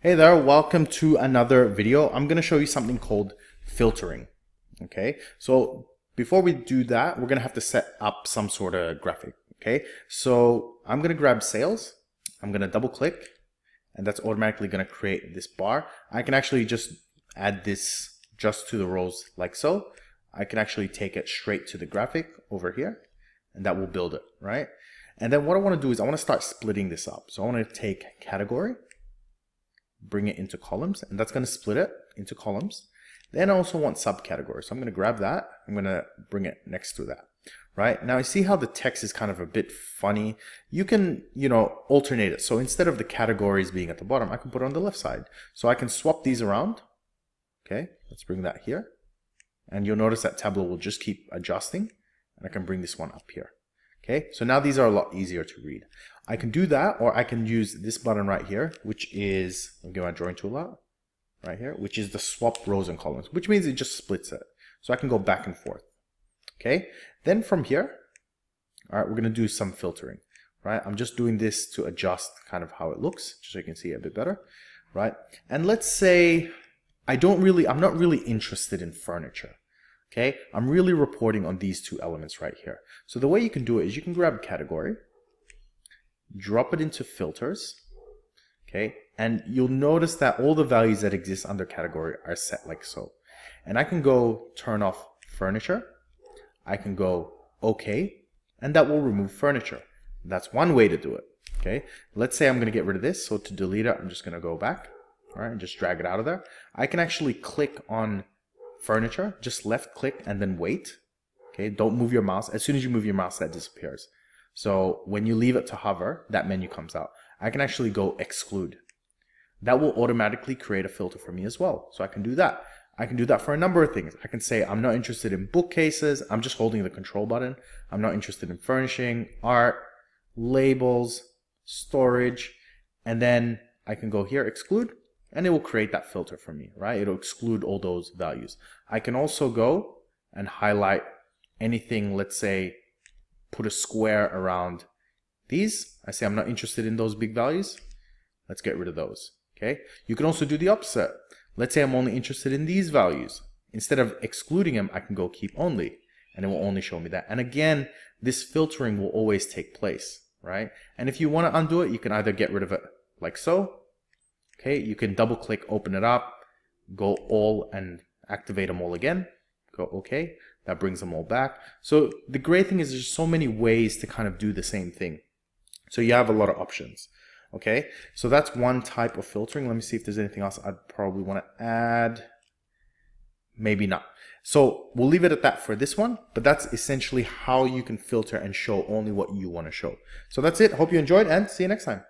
Hey there, welcome to another video. I'm going to show you something called filtering. Okay, so before we do that, we're going to have to set up some sort of graphic. Okay, so I'm going to grab sales. I'm going to double click and that's automatically going to create this bar. I can actually just add this just to the rows like so. I can actually take it straight to the graphic over here and that will build it, right? And then what I want to do is I want to start splitting this up. So I want to take category, bring it into columns, and that's going to split it into columns. Then I also want subcategories. So I'm going to grab that. I'm going to bring it next to that. Right now, I see how the text is kind of a bit funny. You can, alternate it. So instead of the categories being at the bottom, I can put it on the left side. So I can swap these around. Okay, let's bring that here. And you'll notice that Tableau will just keep adjusting. And I can bring this one up here. Okay, so now these are a lot easier to read. I can do that, or I can use this button right here, which is, I'll get my drawing tool out, right here, which is the swap rows and columns, which means it just splits it. So I can go back and forth. Okay, then from here, all right, we're going to do some filtering, right? I'm just doing this to adjust kind of how it looks, just so you can see it a bit better, right? And let's say I'm not really interested in furniture. Okay, I'm really reporting on these two elements right here. So the way you can do it is you can grab category, drop it into filters, okay, and you'll notice that all the values that exist under category are set like so. And I can go turn off furniture, I can go OK, and that will remove furniture. That's one way to do it. Okay, let's say I'm going to get rid of this. So to delete it, I'm just going to go back, all right, and just drag it out of there. I can actually click on furniture, just left click and then wait. Okay, don't move your mouse. As soon as you move your mouse, that disappears. So when you leave it to hover, that menu comes out. I can actually go exclude. That will automatically create a filter for me as well. So I can do that. I can do that for a number of things. I can say I'm not interested in bookcases. I'm just holding the control button. I'm not interested in furnishing, art, labels, storage, and then I can go here, exclude, and it will create that filter for me, right? It'll exclude all those values. I can also go and highlight anything, let's say, put a square around these. I say I'm not interested in those big values. Let's get rid of those, okay? You can also do the opposite. Let's say I'm only interested in these values. Instead of excluding them, I can go keep only, and it will only show me that. And again, this filtering will always take place, right? And if you want to undo it, you can either get rid of it like so. Okay, you can double click, open it up, go all and activate them all again. Go OK, that brings them all back. So the great thing is there's so many ways to kind of do the same thing. So you have a lot of options. Okay, so that's one type of filtering. Let me see if there's anything else I'd probably want to add. Maybe not. So we'll leave it at that for this one, but that's essentially how you can filter and show only what you want to show. So that's it. Hope you enjoyed and see you next time.